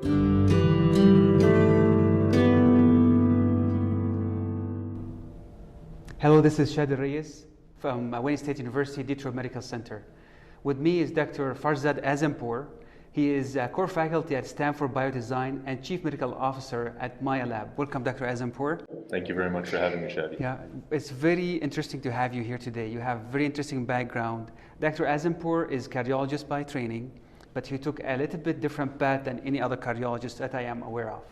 Hello, this is Chadi Alraies from Wayne State University Detroit Medical Center. With me is Dr. Farzad Azimpour. He is a core faculty at Stanford Biodesign and Chief Medical Officer at Maya Lab. Welcome, Dr. Azimpour. Thank you very much for having me, Chadi. Yeah, it's very interesting to have you here today. You have very interesting background. Dr. Azimpour is cardiologist by training, but he took a little bit different path than any other cardiologist that I am aware of.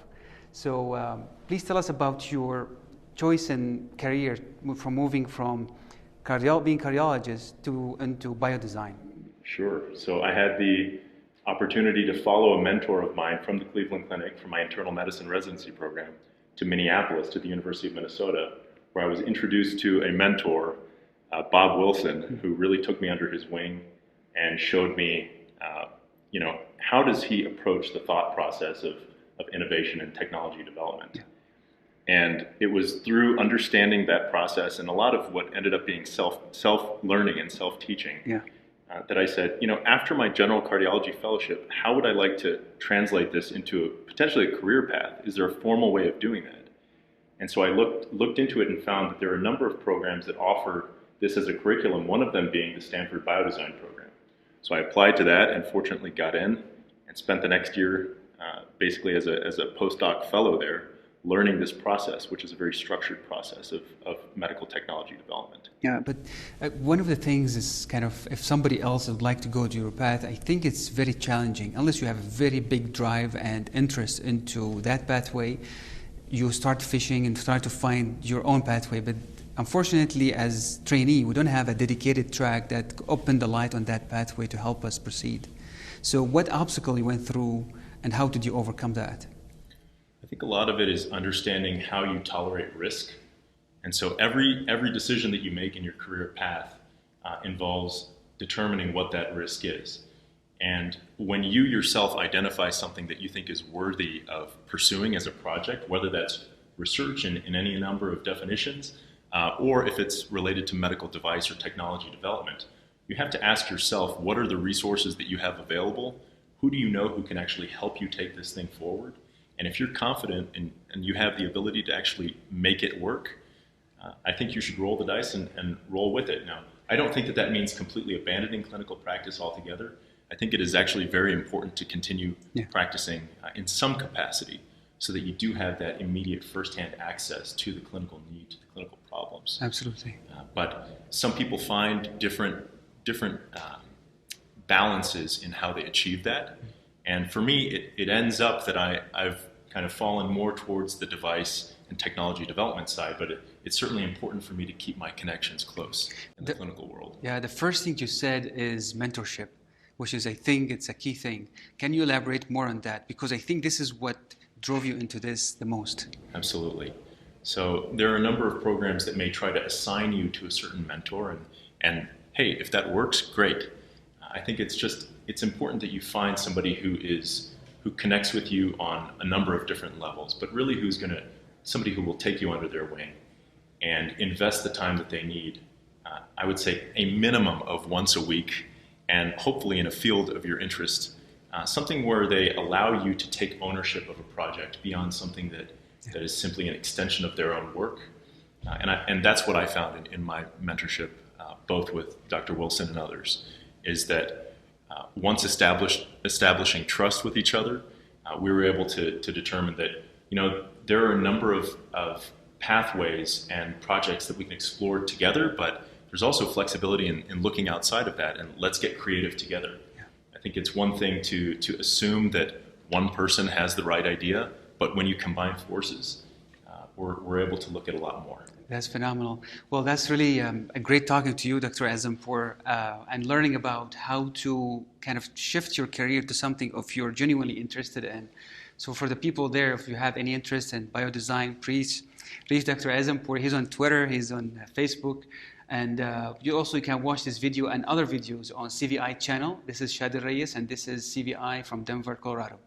So please tell us about your choice in career from moving from being cardiologist into biodesign. Sure. So I had the opportunity to follow a mentor of mine from the Cleveland Clinic for my internal medicine residency program to Minneapolis, to the University of Minnesota, where I was introduced to a mentor, Bob Wilson, who really took me under his wing and showed me, how does he approach the thought process of innovation and technology development. Yeah. And it was through understanding that process and a lot of what ended up being self-learning and self-teaching that I said, after my general cardiology fellowship, how would I like to translate this into potentially a career path? Is there a formal way of doing that? And so I looked into it and found that there are a number of programs that offer this as a curriculum, one of them being the Stanford Biodesign program. So I applied to that and fortunately got in and spent the next year basically as a postdoc fellow there, learning this process, which is a very structured process of medical technology development. Yeah, but one of the things is kind of, if somebody else would like to go to your path, I think it's very challenging. Unless you have a very big drive and interest into that pathway, you start fishing and start to find your own pathway. But unfortunately, as trainee, we don't have a dedicated track that opened the light on that pathway to help us proceed. So what obstacle you went through and how did you overcome that? I think a lot of it is understanding how you tolerate risk. And so every decision that you make in your career path involves determining what that risk is. And when you yourself identify something that you think is worthy of pursuing as a project, whether that's research in any number of definitions, or if it's related to medical device or technology development, you have to ask yourself, what are the resources that you have available? Who do you know who can actually help you take this thing forward? And if you're confident and you have the ability to actually make it work, I think you should roll the dice and roll with it. Now, I don't think that means completely abandoning clinical practice altogether. I think it is actually very important to continue practicing in some capacity so that you do have that immediate firsthand access to the clinical need, to the clinical problems. Absolutely. But some people find different balances in how they achieve that. And for me, it ends up that I've kind of fallen more towards the device and technology development side, but it's certainly important for me to keep my connections close in the clinical world. Yeah, the first thing you said is mentorship, which is, I think, it's a key thing. Can you elaborate more on that? Because I think this is what drove you into this the most. Absolutely. So there are a number of programs that may try to assign you to a certain mentor, and hey, if that works, great. I think it's important that you find somebody who connects with you on a number of different levels, but really somebody who will take you under their wing and invest the time that they need. I would say a minimum of once a week, and hopefully in a field of your interest, something where they allow you to take ownership of a project beyond something that is simply an extension of their own work. And that's what I found in my mentorship, both with Dr. Wilson and others, is that once establishing trust with each other, we were able to determine that there are a number of pathways and projects that we can explore together, but there's also flexibility in looking outside of that, and let's get creative together. Yeah. I think it's one thing to assume that one person has the right idea, but when you combine forces, we're able to look at a lot more. That's phenomenal. Well, that's really a great talking to you, Dr. Azimpour, and learning about how to kind of shift your career to something if you're genuinely interested in. So for the people there, if you have any interest in biodesign, please reach Dr. Azimpour. He's on Twitter, he's on Facebook, and you also can watch this video and other videos on CVI channel. This is Chadi Alraies, and this is CVI from Denver, Colorado.